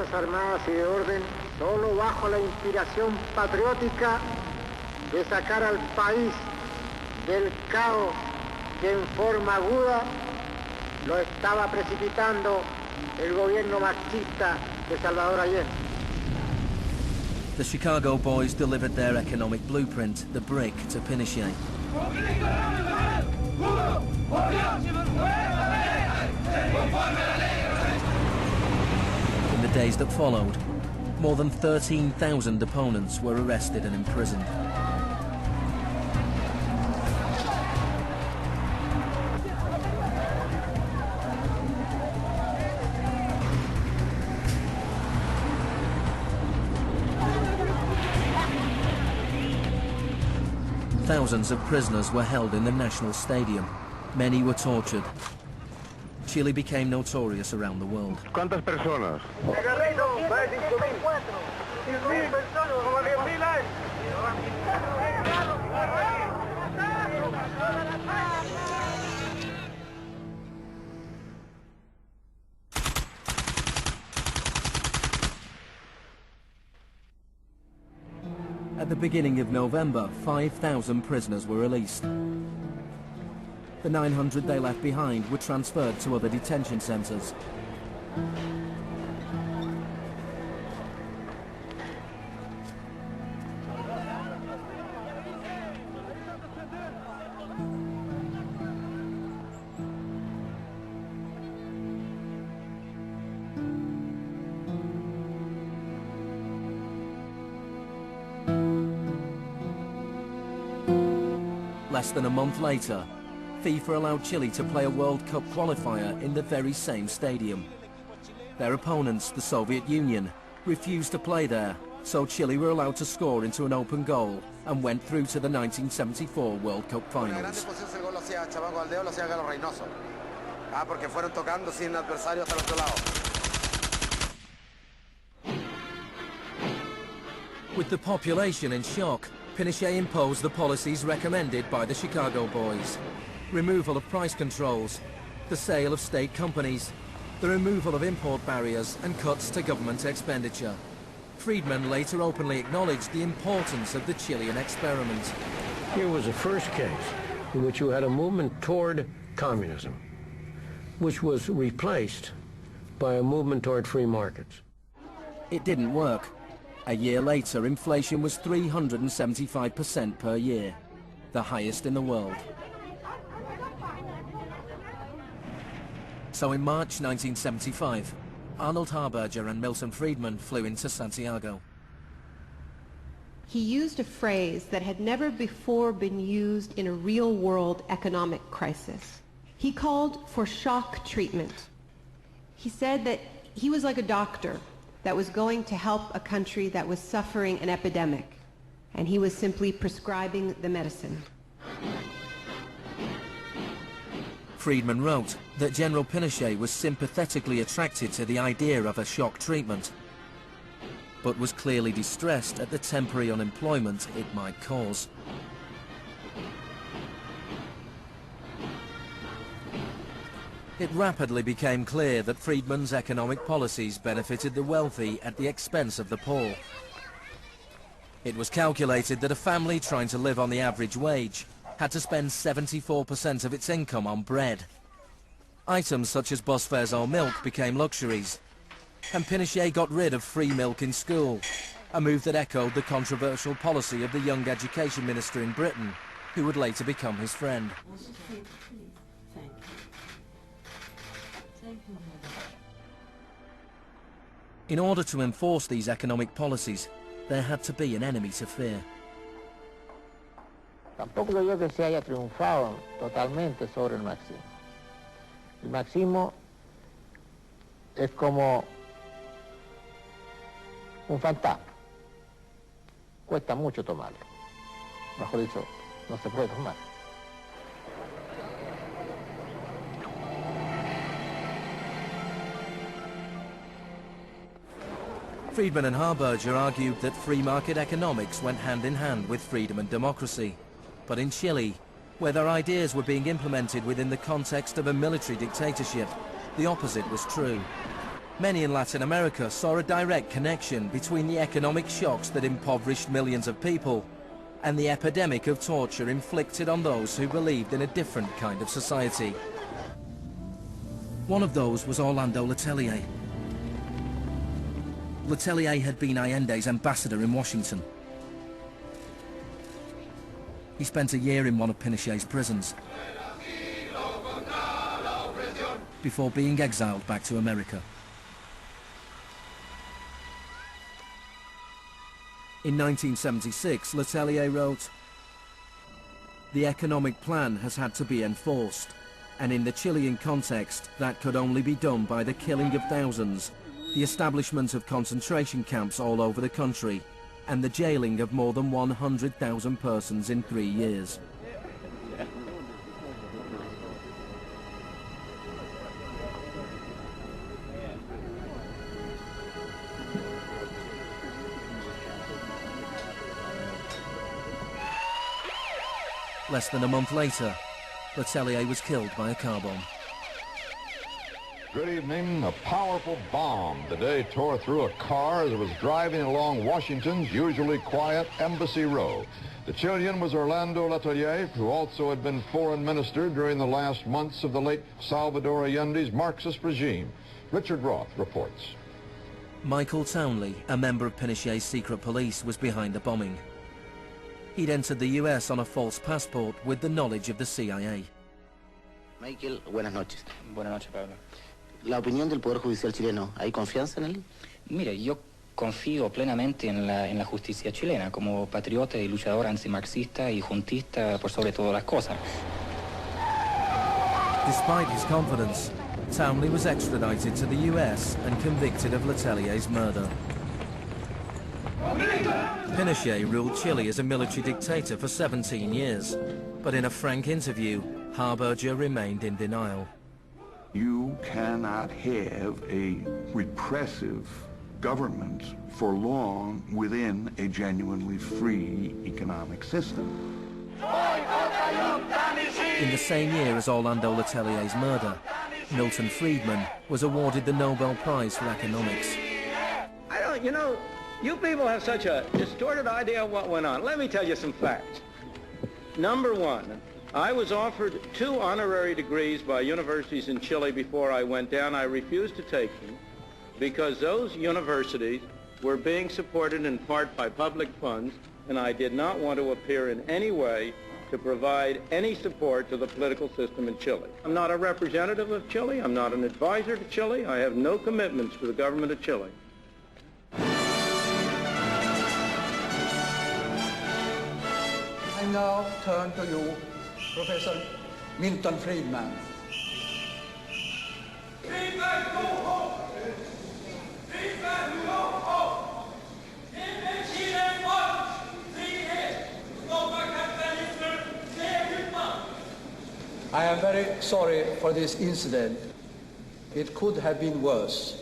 Fuerzas Armadas y de Orden solo bajo la inspiración patriótica de sacar al país del caos que en forma aguda lo estaba precipitando el gobierno marxista de Salvador Allende. The Chicago boys delivered their economic blueprint, the brick, to Pinochet. In the days that followed, more than 13,000 opponents were arrested and imprisoned. Thousands of prisoners were held in the National Stadium. Many were tortured. Chile became notorious around the world. ¿Cuántas personas? At the beginning of November, 5,000 prisoners were released. The 900 they left behind were transferred to other detention centres. Less than a month later, FIFA allowed Chile to play a World Cup qualifier in the very same stadium. Their opponents, the Soviet Union, refused to play there, so Chile were allowed to score into an open goal and went through to the 1974 World Cup finals. With the population in shock, Pinochet imposed the policies recommended by the Chicago boys. Removal of price controls, the sale of state companies, the removal of import barriers and cuts to government expenditure. Friedman later openly acknowledged the importance of the Chilean experiment. Here was the first case in which you had a movement toward communism, which was replaced by a movement toward free markets. It didn't work. A year later, inflation was 375% per year, the highest in the world. So in March 1975, Arnold Harberger and Milton Friedman flew into Santiago. He used a phrase that had never before been used in a real-world economic crisis. He called for shock treatment. He said that he was like a doctor that was going to help a country that was suffering an epidemic, and he was simply prescribing the medicine. Friedman wrote that General Pinochet was sympathetically attracted to the idea of a shock treatment, but was clearly distressed at the temporary unemployment it might cause. It rapidly became clear that Friedman's economic policies benefited the wealthy at the expense of the poor. It was calculated that a family trying to live on the average wage had to spend 74% of its income on bread. Items such as bus fares or milk became luxuries, and Pinochet got rid of free milk in school, a move that echoed the controversial policy of the young education minister in Britain, who would later become his friend. In order to enforce these economic policies, there had to be an enemy to fear. Tampoco creo que se haya triunfado totalmente sobre el marxismo. El marxismo es como un fantasma. Cuesta mucho tomarlo. Mejor dicho, no se puede tomar. Friedman and Harberger argued that free market economics went hand in hand with freedom and democracy. But in Chile, where their ideas were being implemented within the context of a military dictatorship, the opposite was true. Many in Latin America saw a direct connection between the economic shocks that impoverished millions of people and the epidemic of torture inflicted on those who believed in a different kind of society. One of those was Orlando Letelier. Letelier had been Allende's ambassador in Washington. He spent a year in one of Pinochet's prisons before being exiled back to America. In 1976, Letelier wrote, "The economic plan has had to be enforced, and in the Chilean context, that could only be done by the killing of thousands, the establishment of concentration camps all over the country, and the jailing of more than 100,000 persons in 3 years." Less than a month later, Letelier was killed by a car bomb. Good evening. A powerful bomb today tore through a car as it was driving along Washington's usually quiet Embassy Row. The Chilean was Orlando Letelier, who also had been foreign minister during the last months of the late Salvador Allende's Marxist regime. Richard Roth reports. Michael Townley, a member of Pinochet's secret police, was behind the bombing. He'd entered the US on a false passport with the knowledge of the CIA. Michael, buenas noches. Buenas noches, Pablo. La opinión del Poder Judicial chileno, ¿hay confianza en él? Mire, yo confío plenamente en la justicia chilena, como patriota y luchador antimarxista y juntista por sobre todas las cosas. Despite his confidence, Townley was extradited to the US and convicted of Letelier's murder. Pinochet ruled Chile as a military dictator for 17 years, but in a frank interview, Harberger remained in denial. You cannot have a repressive government for long within a genuinely free economic system. In the same year as Orlando Letelier's murder, Milton Friedman was awarded the Nobel Prize for Economics. You people have such a distorted idea of what went on. Let me tell you some facts. Number one, I was offered 2 honorary degrees by universities in Chile before I went down. I refused to take them because those universities were being supported in part by public funds, and I did not want to appear in any way to provide any support to the political system in Chile. I'm not a representative of Chile. I'm not an advisor to Chile. I have no commitments to the government of Chile. I now turn to you, Professor Milton Friedman. Friedman, go home! Friedman, go home! Chile wants frihet! Stoppa kapitalismen! I am very sorry for this incident. It could have been worse.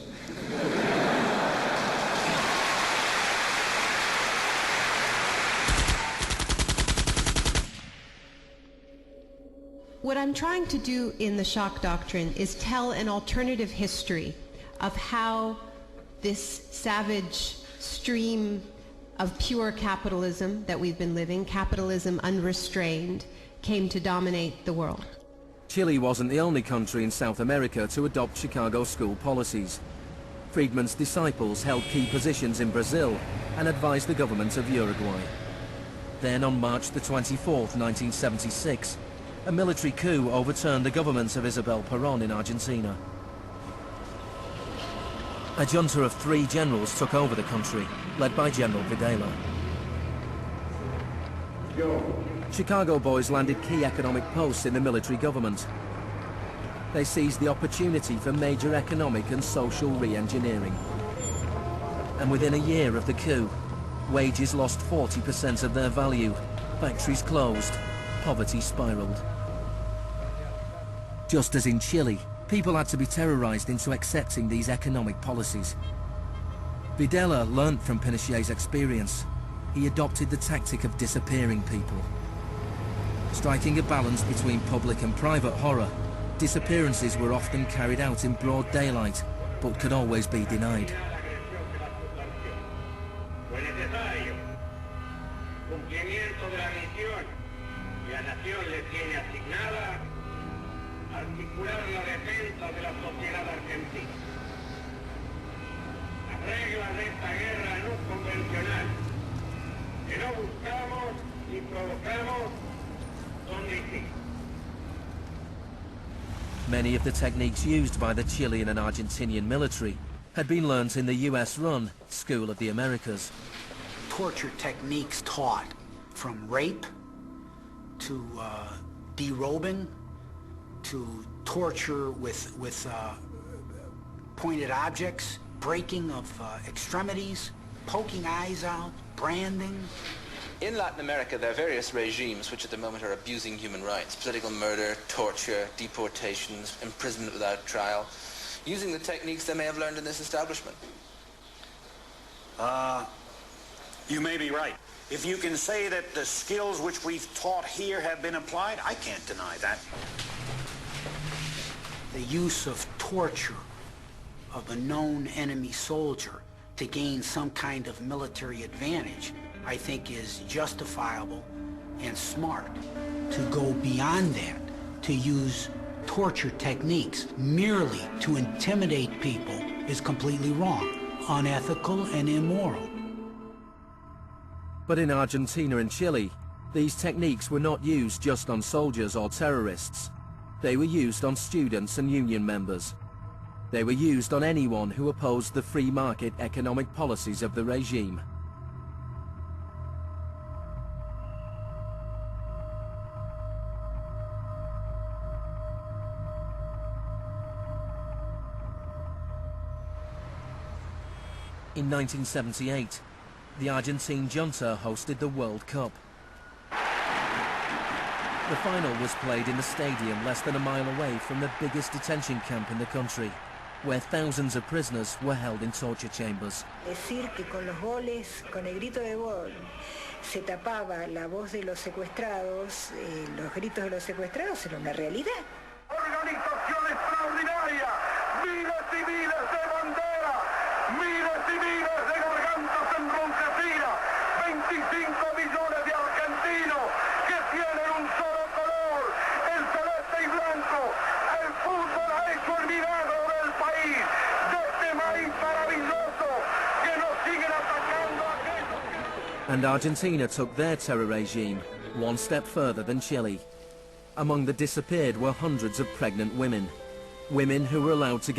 What I'm trying to do in the shock doctrine is tell an alternative history of how this savage stream of pure capitalism that we've been living, capitalism unrestrained, came to dominate the world. Chile wasn't the only country in South America to adopt Chicago school policies. Friedman's disciples held key positions in Brazil and advised the government of Uruguay. Then on March the 24th, 1976, a military coup overturned the government of Isabel Perón in Argentina. A junta of 3 generals took over the country, led by General Videla. Chicago boys landed key economic posts in the military government. They seized the opportunity for major economic and social re-engineering. And within a year of the coup, wages lost 40% of their value, factories closed, poverty spiraled. Just as in Chile, people had to be terrorized into accepting these economic policies. Videla learnt from Pinochet's experience. He adopted the tactic of disappearing people. Striking a balance between public and private horror, disappearances were often carried out in broad daylight, but could always be denied. Many of the techniques used by the Chilean and Argentinian military had been learnt in the US-run School of the Americas. Torture techniques taught, from rape to derobing to torture with pointed objects, breaking of extremities, poking eyes out, branding. In Latin America, there are various regimes which at the moment are abusing human rights. Political murder, torture, deportations, imprisonment without trial, using the techniques they may have learned in this establishment. You may be right. If you can say that the skills which we've taught here have been applied, I can't deny that. The use of torture of a known enemy soldier to gain some kind of military advantage, I think, is justifiable and smart. To go beyond that, to use torture techniques merely to intimidate people is completely wrong, unethical and immoral. But in Argentina and Chile, these techniques were not used just on soldiers or terrorists. They were used on students and union members. They were used on anyone who opposed the free market economic policies of the regime. In 1978, the Argentine junta hosted the World Cup. The final was played in a stadium less than a mile away from the biggest detention camp in the country, where thousands of prisoners were held in torture chambers. Decir que con los goles, con el grito de gol, se tapaba la voz de los secuestrados, los gritos de los secuestrados era una realidad. Organización extraordinaria, miles y miles de banderas, miles y miles de gargantas embronquecidas, 25 millones de argentinos que tienen un solo color, el celeste y blanco. El fútbol ha hecho el milagro del país, de este país maravilloso que nos siguen atacando a aquellos que... And Argentina took their terror regime one step further than Chile. Among the disappeared were hundreds of pregnant women who were allowed to